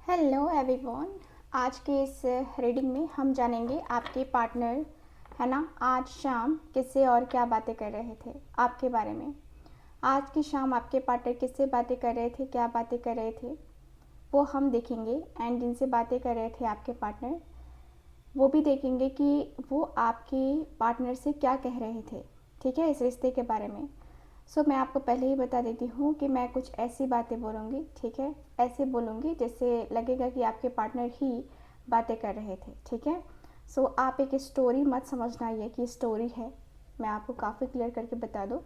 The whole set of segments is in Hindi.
Hello everyone. आज के इस रीडिंग में हम जानेंगे आपके पार्टनर है ना आज शाम किससे और क्या बातें कर रहे थे आपके बारे में। आज की शाम आपके पार्टनर किससे बातें कर रहे थे, क्या बातें कर रहे थे वो हम देखेंगे। एंड जिनसे बातें कर रहे थे आपके पार्टनर वो भी देखेंगे कि वो आपके पार्टनर से क्या कह रहे थे, ठीक है, इस रिश्ते के बारे में। मैं आपको पहले ही बता देती हूँ कि मैं कुछ ऐसी बातें बोलूँगी, ठीक है, ऐसे बोलूँगी जिससे लगेगा कि आपके पार्टनर ही बातें कर रहे थे, ठीक है। आप एक स्टोरी मत समझना ये कि स्टोरी है, मैं आपको काफ़ी क्लियर करके बता दूँ,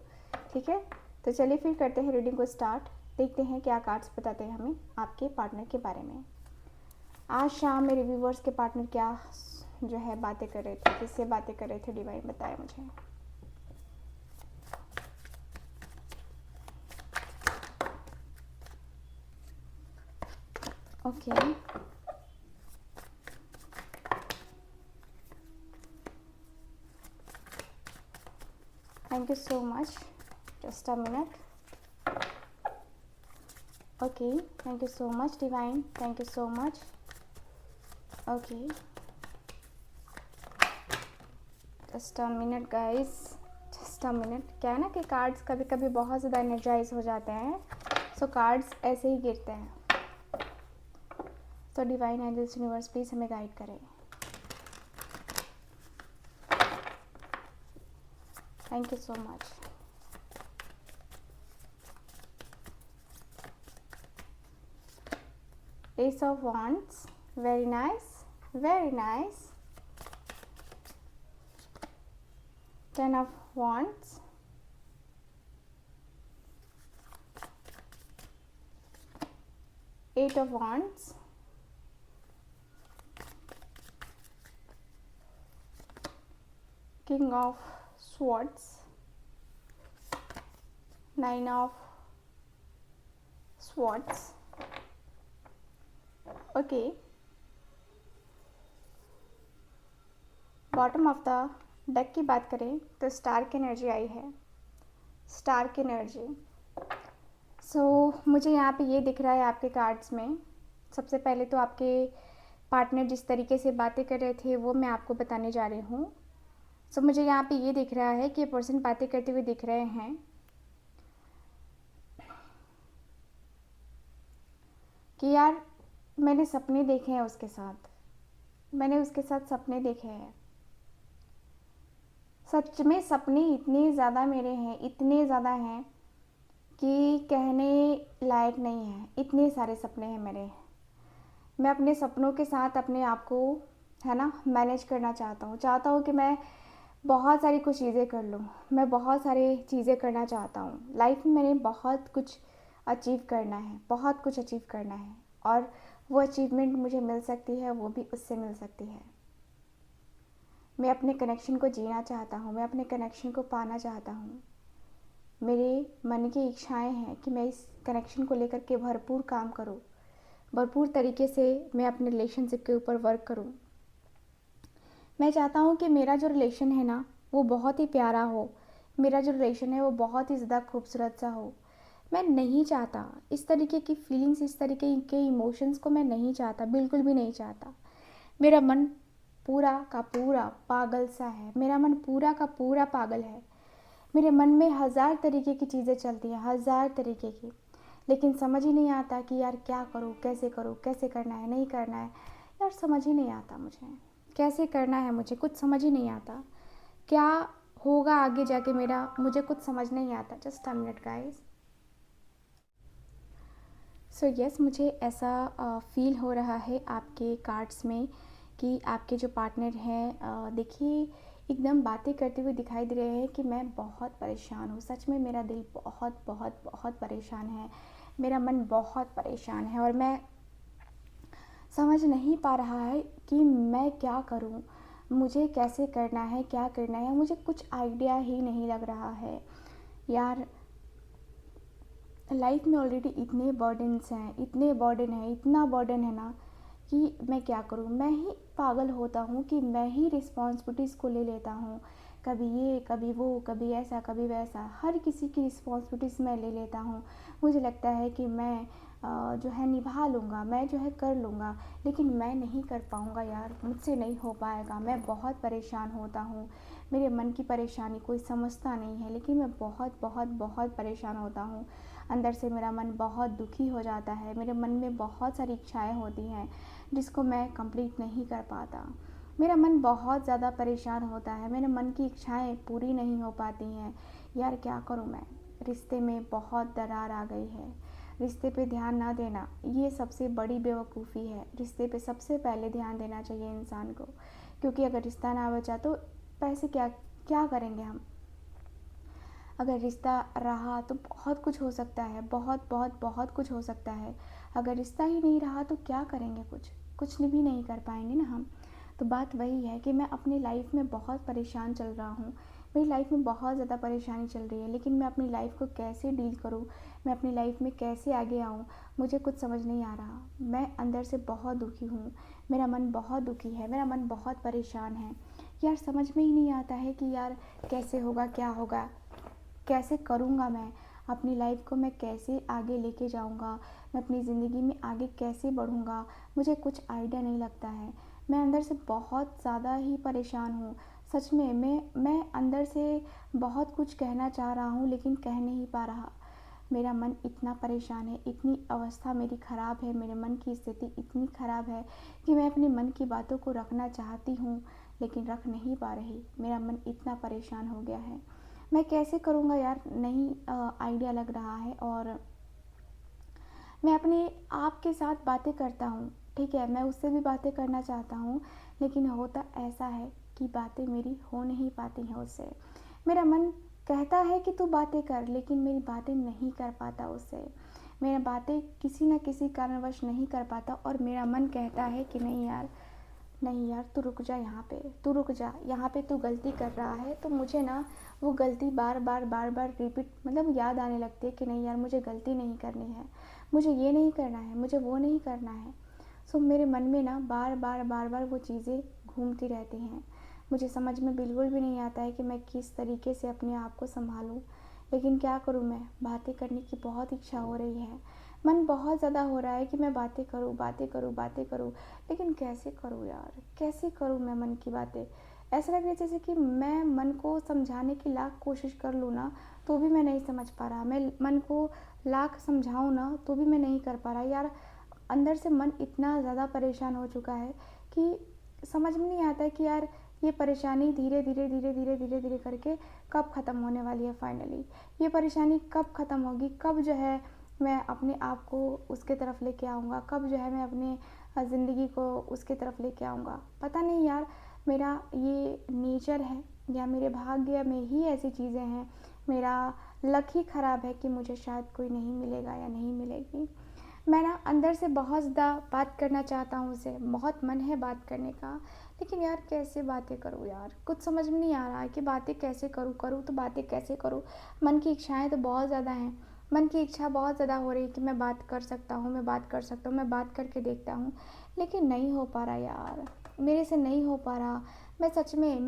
ठीक है। तो चलिए फिर करते हैं रीडिंग को स्टार्ट। देखते हैं क्या कार्ड्स बताते हैं हमें आपके पार्टनर के बारे में। आज शाम मेरे व्यूवर्स के पार्टनर क्या जो है बातें कर रहे थे, किससे बातें कर रहे थे, डिवाइन बताया मुझे। Okay thank you so much, just a minute. Okay thank you so much divine, thank you so much. Okay just a minute guys, just a minute. क्या है ना कि कार्ड्स कभी कभी बहुत ज़्यादा एनर्जाइज हो जाते हैं, कार्ड्स ऐसे ही गिरते हैं। डिवाइन एंजल्स यूनिवर्स प्लीज़ हमें गाइड करें। Thank you so much. Ace of Wands, very nice, very nice. Ten of Wands, Eight of Wands, King of Swords, Nine of Swords. Okay, bottom of the deck की बात करें तो स्टार की एनर्जी आई है, स्टार की एनर्जी। मुझे यहाँ पे ये दिख रहा है आपके कार्ड्स में। सबसे पहले तो आपके पार्टनर जिस तरीके से बातें कर रहे थे वो मैं आपको बताने जा रही हूँ। मुझे यहाँ पे ये दिख रहा है कि ये पर्सन बातें करते हुए दिख रहे हैं कि यार मैंने सपने देखे हैं उसके साथ, मैंने उसके साथ सपने देखे हैं। सच में सपने इतने ज़्यादा मेरे हैं, इतने ज़्यादा हैं कि कहने लायक नहीं है, इतने सारे सपने हैं मेरे। मैं अपने सपनों के साथ अपने आप को है ना मैनेज करना चाहता हूँ कि मैं बहुत सारी कुछ चीज़ें कर लूँ, मैं बहुत सारी चीज़ें करना चाहता हूँ लाइफ में। मैंने बहुत कुछ अचीव करना है, बहुत कुछ अचीव करना है, और वो अचीवमेंट मुझे मिल सकती है, वो भी उससे मिल सकती है। मैं अपने कनेक्शन को जीना चाहता हूँ, मैं अपने कनेक्शन को पाना चाहता हूँ। मेरे मन की इच्छाएं हैं कि मैं इस कनेक्शन को लेकर के भरपूर काम करूँ, भरपूर तरीके से मैं अपने रिलेशनशिप के ऊपर वर्क करूँ। मैं चाहता हूँ कि मेरा जो रिलेशन है ना वो बहुत ही प्यारा हो, मेरा जो रिलेशन है वो बहुत ही ज़्यादा खूबसूरत सा हो। मैं नहीं चाहता इस तरीके की फीलिंग्स, इस तरीके के इमोशंस को मैं नहीं चाहता, बिल्कुल भी नहीं चाहता। मेरा मन पूरा का पूरा पागल सा है, मेरा मन पूरा का पूरा पागल है। मेरे मन में हज़ार तरीके की चीज़ें चलती हैं, हज़ार तरीके की, लेकिन समझ ही नहीं आता कि यार क्या करूँ, कैसे करना है, नहीं करना है। यार समझ ही नहीं आता मुझे कैसे करना है, मुझे कुछ समझ ही नहीं आता क्या होगा आगे जाके मेरा, मुझे कुछ समझ नहीं आता। Just a minute guys. Yes, मुझे ऐसा फील हो रहा है आपके कार्ड्स में कि आपके जो पार्टनर हैं देखिए एकदम बातें करते हुए दिखाई दे रहे हैं कि मैं बहुत परेशान हूँ। सच में मेरा दिल बहुत बहुत बहुत परेशान है, मेरा मन बहुत परेशान है, और मैं समझ नहीं पा रहा है कि मैं क्या करूँ, मुझे कैसे करना है, क्या करना है, मुझे कुछ आइडिया ही नहीं लग रहा है। यार लाइफ में ऑलरेडी इतने बर्डन्स हैं, इतने बर्डन है, इतना बर्डन है ना कि मैं क्या करूँ। मैं ही पागल होता हूँ कि मैं ही रिस्पॉन्सिबिलिटीज़ को ले लेता हूँ, कभी ये कभी वो, कभी ऐसा कभी वैसा, हर किसी की रिस्पॉन्सिबिलिटीज़ मैं ले लेता हूँ। मुझे लगता है कि मैं जो है निभा लूँगा, मैं जो है कर लूँगा, लेकिन मैं नहीं कर पाऊँगा यार, मुझसे नहीं हो पाएगा। मैं बहुत परेशान होता हूँ, मेरे मन की परेशानी कोई समझता नहीं है, लेकिन मैं बहुत बहुत बहुत परेशान होता हूँ। अंदर से मेरा मन बहुत दुखी हो जाता है, मेरे मन में बहुत सारी इच्छाएँ होती हैं जिसको मैं कंप्लीट नहीं कर पाता। मेरा मन बहुत ज़्यादा परेशान होता है, मेरे मन की इच्छाएँ पूरी नहीं हो पाती हैं। यार क्या करूँ मैं? रिश्ते में बहुत दरार आ गई है। रिश्ते पे ध्यान ना देना ये सबसे बड़ी बेवकूफ़ी है। रिश्ते पे सबसे पहले ध्यान देना चाहिए इंसान को, क्योंकि अगर रिश्ता ना बचा तो पैसे क्या क्या करेंगे हम? अगर रिश्ता रहा तो बहुत कुछ हो सकता है, बहुत बहुत बहुत कुछ हो सकता है। अगर रिश्ता ही नहीं रहा तो क्या करेंगे? कुछ भी नहीं कर पाएंगे ना हम। तो बात वही है कि मैं अपनी लाइफ में बहुत परेशान चल रहा हूँ। मेरी लाइफ में बहुत ज़्यादा परेशानी चल रही है, लेकिन मैं अपनी लाइफ को कैसे डील करूँ, मैं अपनी लाइफ में कैसे आगे आऊँ, मुझे कुछ समझ नहीं आ रहा। मैं अंदर से बहुत दुखी हूँ, मेरा मन बहुत दुखी है, मेरा मन बहुत परेशान है। यार समझ में ही नहीं आता है कि यार कैसे होगा, क्या होगा, कैसे करूँगा मैं, अपनी लाइफ को मैं कैसे आगे लेके जाऊँगा, मैं अपनी ज़िंदगी में आगे कैसे बढ़ूँगा, मुझे कुछ आइडिया नहीं लगता है। मैं अंदर से बहुत ज़्यादा ही परेशान हूँ। सच में मैं अंदर से बहुत कुछ कहना चाह रहा हूँ, लेकिन कह नहीं पा रहा। मेरा मन इतना परेशान है, इतनी अवस्था मेरी ख़राब है, मेरे मन की स्थिति इतनी ख़राब है कि मैं अपने मन की बातों को रखना चाहती हूँ, लेकिन रख नहीं पा रही। मेरा मन इतना परेशान हो गया है। मैं कैसे करूँगा यार, नहीं आइडिया लग रहा है। और मैं अपने आप के साथ बातें करता हूँ, ठीक है, मैं उससे भी बातें करना चाहता हूँ, लेकिन होता ऐसा है कि बातें मेरी हो नहीं पाती हैं उससे। मेरा मन कहता है कि तू बातें कर, लेकिन मेरी बातें नहीं कर पाता उससे। मेरा बातें किसी न किसी कारणवश नहीं कर पाता, और मेरा मन कहता है कि नहीं यार, नहीं यार, तू रुक जा, यहाँ पे तू रुक जा, यहाँ पे तू गलती कर रहा है। तो मुझे ना वो गलती बार बार बार बार रिपीट मतलब याद आने लगती है कि नहीं यार, मुझे गलती नहीं करनी है, मुझे ये नहीं करना है, मुझे वो नहीं करना है। सो मेरे मन में ना बार बार बार बार वो चीज़ें घूमती रहती हैं। मुझे समझ में बिल्कुल भी नहीं आता है कि मैं किस तरीके से अपने आप को संभालूं, लेकिन क्या करूं, मैं बातें करने की बहुत इच्छा हो रही है। मन बहुत ज़्यादा हो रहा है कि मैं बातें करूं, बातें करूं, बातें करूं, लेकिन कैसे करूं यार, कैसे करूं मैं मन की बातें? ऐसा लग रहा है जैसे कि मैं मन को समझाने की लाख कोशिश कर लूँ ना, तो भी मैं नहीं समझ पा रहा। मैं मन को लाख समझाऊँ ना, तो भी मैं नहीं कर पा रहा यार। अंदर से मन इतना ज़्यादा परेशान हो चुका है कि समझ में नहीं आता है कि यार ये परेशानी धीरे धीरे धीरे धीरे धीरे धीरे करके कब ख़त्म होने वाली है फाइनली। ये परेशानी कब ख़त्म होगी, कब जो है मैं अपने आप को उसके तरफ लेके आऊँगा, कब जो है मैं अपने ज़िंदगी को उसके तरफ लेके आऊँगा, पता नहीं यार। मेरा ये नेचर है या मेरे भाग्य में ही ऐसी चीज़ें हैं, मेरा लक ही ख़राब है कि मुझे शायद कोई नहीं मिलेगा या नहीं मिलेगी। मैं ना अंदर से बहुत ज़्यादा बात करना चाहता हूँ उससे, बहुत मन है बात करने का, लेकिन यार कैसे बातें करूँ यार, कुछ समझ में नहीं आ रहा है कि बातें कैसे करूँ तो बातें कैसे करूँ। मन की इच्छाएं तो बहुत ज़्यादा हैं, मन की इच्छा बहुत ज़्यादा हो रही है कि मैं बात कर सकता हूँ, मैं बात कर सकता हूँ, मैं बात करके देखता हूँ, लेकिन नहीं हो पा रहा यार, मेरे से नहीं हो पा रहा। मैं सच में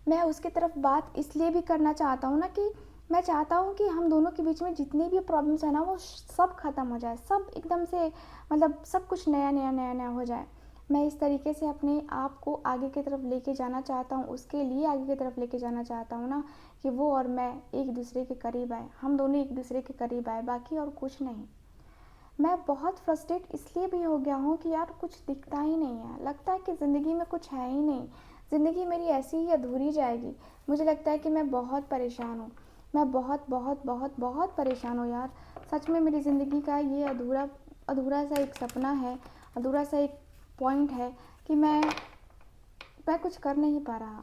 मैं उसकी तरफ बात इसलिए भी करना चाहता हूँ ना कि मैं चाहता हूँ कि हम दोनों के बीच में जितनी भी प्रॉब्लम्स है ना वो सब ख़त्म हो जाए, सब एकदम से, मतलब सब कुछ नया नया नया नया हो जाए। मैं इस तरीके से अपने आप को आगे की तरफ लेके जाना चाहता हूँ, उसके लिए आगे की तरफ लेके जाना चाहता हूँ ना, कि वो और मैं एक दूसरे के करीब आए, हम दोनों एक दूसरे के करीब आए, बाकी और कुछ नहीं। मैं बहुत फ्रस्ट्रेट इसलिए भी हो गया हूँ कि यार कुछ दिखता ही नहीं है, लगता है कि ज़िंदगी में कुछ है ही नहीं, ज़िंदगी मेरी ऐसी ही अधूरी जाएगी। मुझे लगता है कि मैं बहुत परेशान हूँ, मैं बहुत बहुत बहुत बहुत परेशान हूँ यार। सच में मेरी ज़िंदगी का ये अधूरा अधूरा सा एक सपना है, अधूरा सा एक पॉइंट है कि मैं कुछ कर नहीं पा रहा,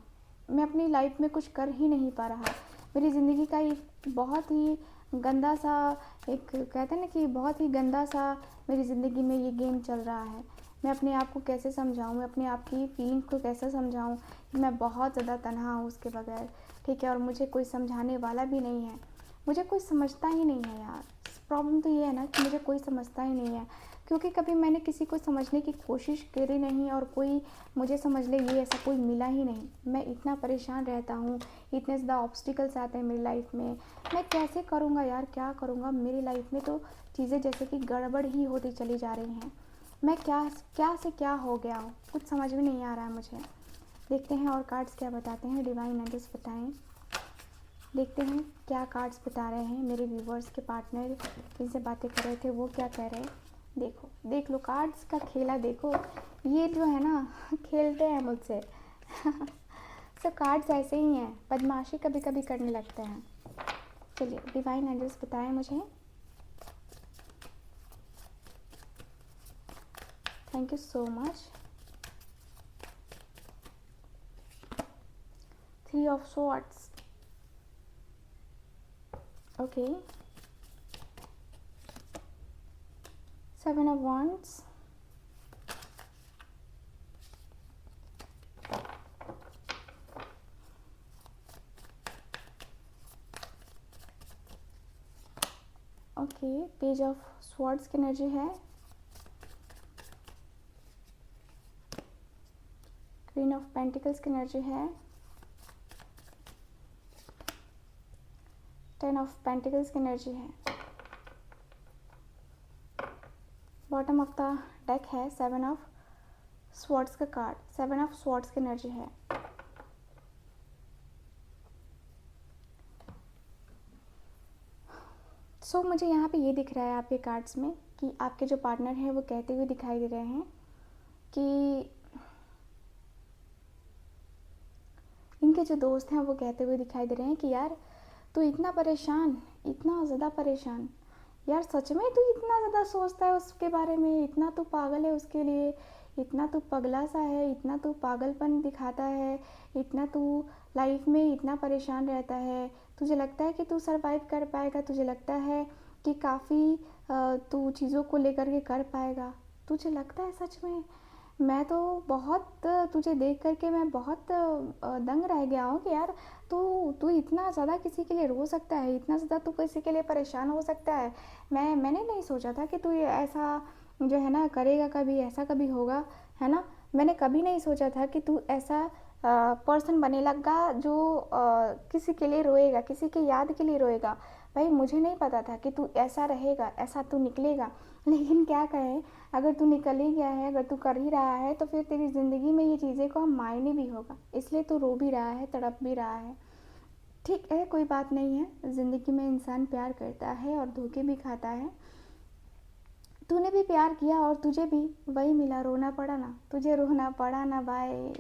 मैं अपनी लाइफ में कुछ कर ही नहीं पा रहा। मेरी ज़िंदगी का एक बहुत ही गंदा सा, एक कहते हैं ना कि बहुत ही गंदा सा मेरी ज़िंदगी में ये गेम चल रहा है। मैं अपने आप को कैसे समझाऊँ, मैं अपने आप की फीलिंग को कैसे समझाऊँ कि मैं बहुत ज़्यादा तन्हा हूँ उसके बगैर, ठीक है, और मुझे कोई समझाने वाला भी नहीं है, मुझे कोई समझता ही नहीं है यार। प्रॉब्लम तो ये है ना कि मुझे कोई समझता ही नहीं है, क्योंकि कभी मैंने किसी को समझने की कोशिश करी नहीं, और कोई मुझे समझ ले ये ऐसा कोई मिला ही नहीं। मैं इतना परेशान रहता हूँ, इतने ज़्यादा ऑब्स्टिकल्स आते हैं मेरी लाइफ में, मैं कैसे करूँगा यार, क्या करूँगा? मेरी लाइफ में तो चीज़ें जैसे कि गड़बड़ ही होती चली जा रही हैं। मैं क्या से क्या हो गया हूँ, कुछ समझ में नहीं आ रहा है मुझे। देखते हैं और कार्ड्स क्या बताते हैं, डिवाइन एंजल्स बताएं। देखते हैं क्या कार्ड्स बता रहे हैं मेरे व्यूवर्स के पार्टनर जिनसे बातें कर रहे थे, वो क्या कह रहे हैं। देखो, देख लो कार्ड्स का खेला, देखो ये जो है ना खेलते हैं मुझसे सब कार्ड्स ऐसे ही हैं, बदमाशी कभी कभी करने लगते हैं। चलिए डिवाइन एंजल्स बताएं मुझे। Thank you so much. 3 of swords, okay. 7 of wands, okay. Page of swords की एनर्जी है। क्वीन ऑफ पेंटिकल्स की एनर्जी है। 10 ऑफ पेंटिकल्स की एनर्जी है। बॉटम ऑफ द डेक है 7 ऑफ स्वॉर्ड्स का कार्ड, 7 ऑफ स्वॉर्ड्स की एनर्जी है। सो मुझे यहाँ पे ये दिख रहा है आपके कार्ड्स में कि आपके जो पार्टनर हैं वो कहते हुए दिखाई दे रहे हैं कि इनके जो दोस्त हैं वो कहते हुए दिखाई दे रहे हैं कि यार तू इतना परेशान, इतना ज़्यादा परेशान, यार सच में तू इतना ज़्यादा सोचता है उसके बारे में, इतना तू पागल है उसके लिए, इतना तू पगला सा है, इतना तू पागलपन दिखाता है, इतना तू लाइफ में इतना परेशान रहता है, तुझे लगता है कि तू सरवाइव कर पाएगा, तुझे लगता है कि काफ़ी तू चीज़ों को लेकर के कर पाएगा, तुझे लगता है सच में। मैं तो बहुत तुझे देख करके मैं बहुत दंग रह गया हूँ कि यार तू तू इतना ज़्यादा किसी के लिए रो सकता है, इतना ज़्यादा तू किसी के लिए परेशान हो सकता है। मैंने नहीं सोचा था कि तू ये ऐसा जो है ना करेगा, कभी ऐसा कभी होगा, है ना। मैंने कभी नहीं सोचा था कि तू ऐसा पर्सन बने लगा जो किसी के लिए रोएगा, किसी की याद के लिए रोएगा। भाई मुझे नहीं पता था कि तू ऐसा रहेगा, ऐसा तू निकलेगा, लेकिन क्या कहें, अगर तू निकल ही गया है, अगर तू कर ही रहा है तो फिर तेरी ज़िंदगी में ये चीज़ें का मायने भी होगा, इसलिए तू रो भी रहा है, तड़प भी रहा है। ठीक है, कोई बात नहीं है, ज़िंदगी में इंसान प्यार करता है और धोखे भी खाता है। तूने भी प्यार किया और तुझे भी वही मिला, रोना पड़ा ना, तुझे रोना पड़ा ना भाई,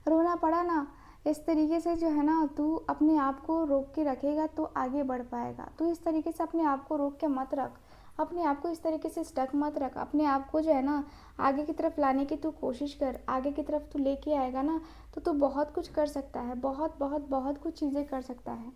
रोना पड़ा ना। इस तरीके से जो है ना तू अपने आप को रोक के रखेगा तो आगे बढ़ पाएगा। तू इस तरीके से अपने आप को रोक के मत रख, अपने आप को इस तरीके से स्टक मत रख, अपने आप को जो है ना आगे की तरफ लाने की तू कोशिश कर। आगे की तरफ तू लेके आएगा ना तो तू बहुत कुछ कर सकता है, बहुत बहुत बहुत कुछ चीज़ें कर सकता है।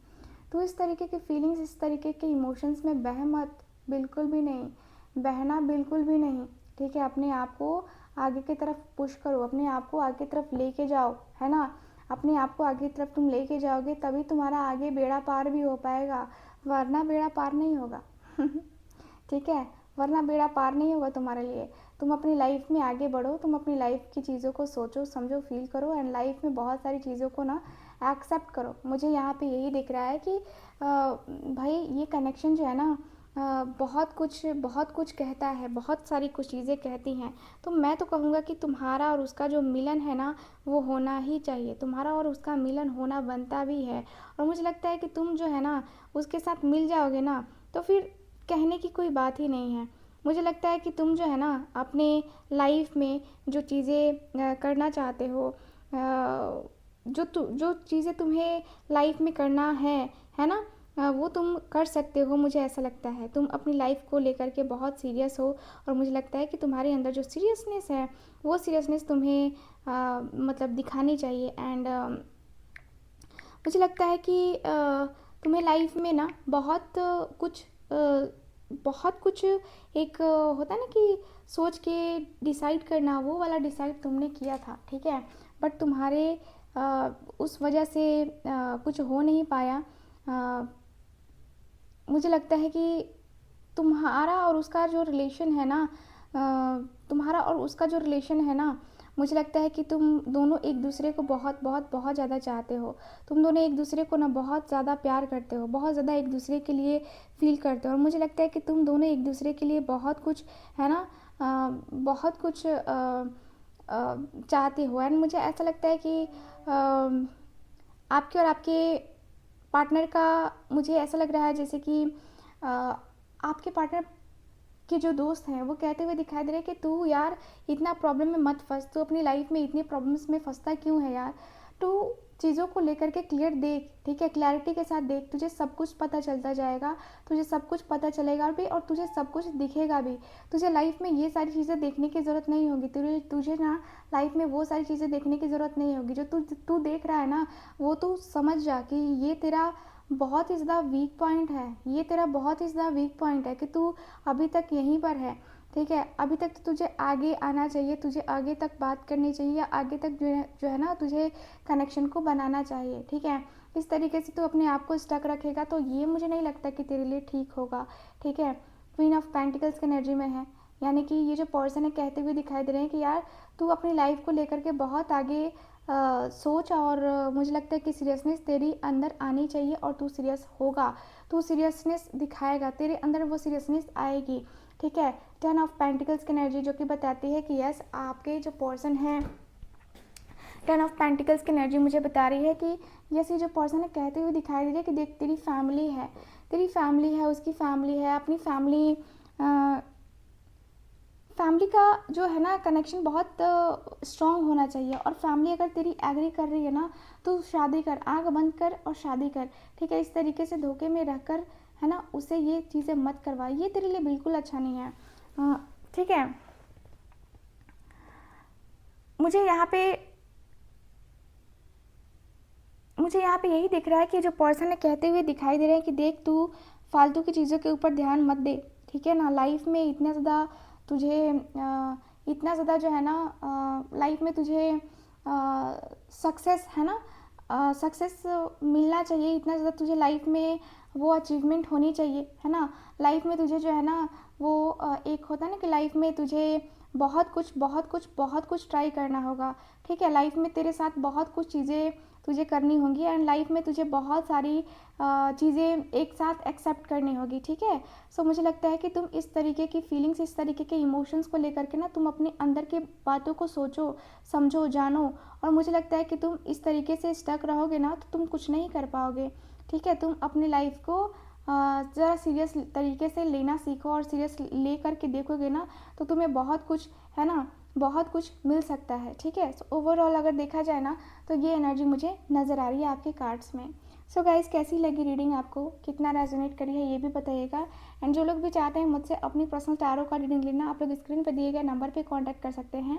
तू इस तरीके की फीलिंग्स, इस तरीके के इमोशंस में बह मत, बिल्कुल भी नहीं बहना, बिल्कुल भी नहीं। ठीक है, अपने आप को आगे की तरफ पुश करो, अपने आप को आगे की तरफ लेके जाओ, है ना। अपने आप को आगे की तरफ तुम लेके जाओगे तभी तुम्हारा आगे बेड़ा पार भी हो पाएगा, वरना बेड़ा पार नहीं होगा ठीक है, वरना बेड़ा पार नहीं होगा तुम्हारे लिए। तुम अपनी लाइफ में आगे बढ़ो, तुम अपनी लाइफ की चीज़ों को सोचो, समझो, फील करो एंड लाइफ में बहुत सारी चीज़ों को ना एक्सेप्ट करो। मुझे यहाँ पे यही दिख रहा है कि भाई ये कनेक्शन जो है ना बहुत कुछ कहता है, बहुत सारी कुछ चीज़ें कहती हैं। तो मैं तो कहूँगा कि तुम्हारा और उसका जो मिलन है ना वो होना ही चाहिए, तुम्हारा और उसका मिलन होना बनता भी है। और मुझे लगता है कि तुम जो है ना उसके साथ मिल जाओगे ना तो फिर कहने की कोई बात ही नहीं है। मुझे लगता है कि तुम जो है ना अपने लाइफ में जो चीज़ें करना चाहते हो, जो चीज़ें तुम्हें लाइफ में करना है ना, वो तुम कर सकते हो। मुझे ऐसा लगता है तुम अपनी लाइफ को लेकर के बहुत सीरियस हो और मुझे लगता है कि तुम्हारे अंदर जो सीरियसनेस है वो सीरियसनेस तुम्हें मतलब दिखानी चाहिए। एंड मुझे लगता है कि तुम्हें लाइफ में ना बहुत कुछ एक होता है ना कि सोच के डिसाइड करना, वो वाला डिसाइड तुमने किया था, ठीक है, बट तुम्हारे उस वजह से कुछ हो नहीं पाया। मुझे लगता है कि तुम्हारा और उसका जो रिलेशन है ना तुम्हारा और उसका जो रिलेशन है ना मुझे लगता है कि तुम दोनों एक दूसरे को बहुत बहुत बहुत ज़्यादा चाहते हो। तुम दोनों एक दूसरे को ना बहुत ज़्यादा प्यार करते हो, बहुत ज़्यादा एक दूसरे के लिए फ़ील करते हो, और मुझे लगता है कि तुम दोनों एक दूसरे के लिए बहुत कुछ, है ना, बहुत कुछ चाहते हो। एंड मुझे ऐसा लगता है कि आपके और आपके पार्टनर का, मुझे ऐसा लग रहा है जैसे कि आपके पार्टनर के जो दोस्त हैं वो कहते हुए दिखाई दे रहे हैं कि तू यार इतना प्रॉब्लम में मत फंस, तू अपनी लाइफ में इतनी प्रॉब्लम्स में फंसता क्यों है यार। तू चीज़ों को लेकर के क्लियर देख, ठीक है, क्लैरिटी के साथ देख, तुझे सब कुछ पता चलता जाएगा, तुझे सब कुछ पता चलेगा भी, और तुझे सब कुछ दिखेगा भी। तुझे लाइफ में ये सारी चीज़ें देखने की ज़रूरत नहीं होगी, तुझे तुझे ना लाइफ में वो सारी चीज़ें देखने की ज़रूरत नहीं होगी जो तू तू देख रहा है ना। वो तू समझ जा कि ये तेरा बहुत ही ज़्यादा वीक पॉइंट है, ये तेरा बहुत ही ज़्यादा वीक पॉइंट है कि तू अभी तक यहीं पर है, ठीक है। अभी तक तो तुझे आगे आना चाहिए, तुझे आगे तक बात करनी चाहिए, या आगे तक जो है ना तुझे कनेक्शन को बनाना चाहिए, ठीक है। इस तरीके से तू अपने आप को स्टक रखेगा तो ये मुझे नहीं लगता कि तेरे लिए ठीक होगा, ठीक है। क्वीन ऑफ पेंटिकल्स की एनर्जी में है, यानी कि ये जो पर्सन है कहते हुए दिखाई दे रहे हैं कि यार तू अपनी लाइफ को लेकर के बहुत आगे सोच, और मुझे लगता है कि सीरियसनेस तेरी अंदर आनी चाहिए, और तू सीरियस होगा, तू सीरियसनेस दिखाएगा, तेरे अंदर वो सीरियसनेस आएगी, ठीक है। 10 ऑफ पेंटिकल्स की एनर्जी जो कि बताती है कि यस आपके जो पर्सन है, 10 ऑफ पेंटिकल्स की एनर्जी मुझे बता रही है कि यस ये जो पर्सन है कहते हुए दिखाई दे रही है कि देख तेरी फैमिली है, तेरी फैमिली है, उसकी फैमिली है, अपनी फैमिली, फैमिली का जो है ना कनेक्शन बहुत स्ट्रॉन्ग होना चाहिए। और फैमिली अगर तेरी एग्री कर रही है ना तो शादी कर, आँख बंद कर और शादी कर, ठीक है। इस तरीके से धोखे में रहकर, है ना, उसे ये चीज़ें मत करवा, ये तेरे लिए बिल्कुल अच्छा नहीं है, ठीक है। मुझे यहाँ पे यही दिख रहा है कि जो पर्सन है कहते हुए दिखाई दे रहे हैं कि देख तू फालतू की चीज़ों के ऊपर ध्यान मत दे, ठीक है ना। लाइफ में इतना ज़्यादा तुझे इतना ज़्यादा जो है ना लाइफ में तुझे सक्सेस, है ना, सक्सेस मिलना चाहिए, इतना ज़्यादा तुझे लाइफ में वो अचीवमेंट होनी चाहिए, है ना। लाइफ में तुझे जो है ना वो एक होता है ना कि लाइफ में तुझे बहुत कुछ बहुत कुछ बहुत कुछ ट्राई करना होगा, ठीक है। लाइफ में तेरे साथ बहुत कुछ चीज़ें तुझे करनी होंगी, एंड लाइफ में तुझे बहुत सारी चीज़ें एक साथ एक्सेप्ट करनी होगी, ठीक है। सो मुझे लगता है कि तुम इस तरीके की फीलिंग्स, इस तरीके के इमोशंस को लेकर के ना तुम अपने अंदर के बातों को सोचो, समझो, जानो, और मुझे लगता है कि तुम इस तरीके से स्टक रहोगे ना तो तुम कुछ नहीं कर पाओगे, ठीक है। तुम अपनी लाइफ को ज़रा सीरियस तरीके से लेना सीखो, और सीरियस ले करके देखोगे ना तो तुम्हें बहुत कुछ, है ना, बहुत कुछ मिल सकता है, ठीक है। सो ओवरऑल अगर देखा जाए ना तो ये एनर्जी मुझे नज़र आ रही है आपके कार्ड्स में। सो गाइस कैसी लगी रीडिंग, आपको कितना रेजोनेट करी है ये भी बताइएगा। एंड जो लोग भी चाहते हैं मुझसे अपनी पर्सनल टैरो का रीडिंग लेना, आप लोग स्क्रीन पर दिए गए नंबर पर कॉन्टैक्ट कर सकते हैं।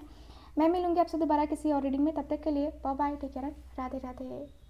मैं मिलूंगी आपसे दोबारा किसी और रीडिंग में, तब तक के लिए bye bye, take care, Radhe Radhe.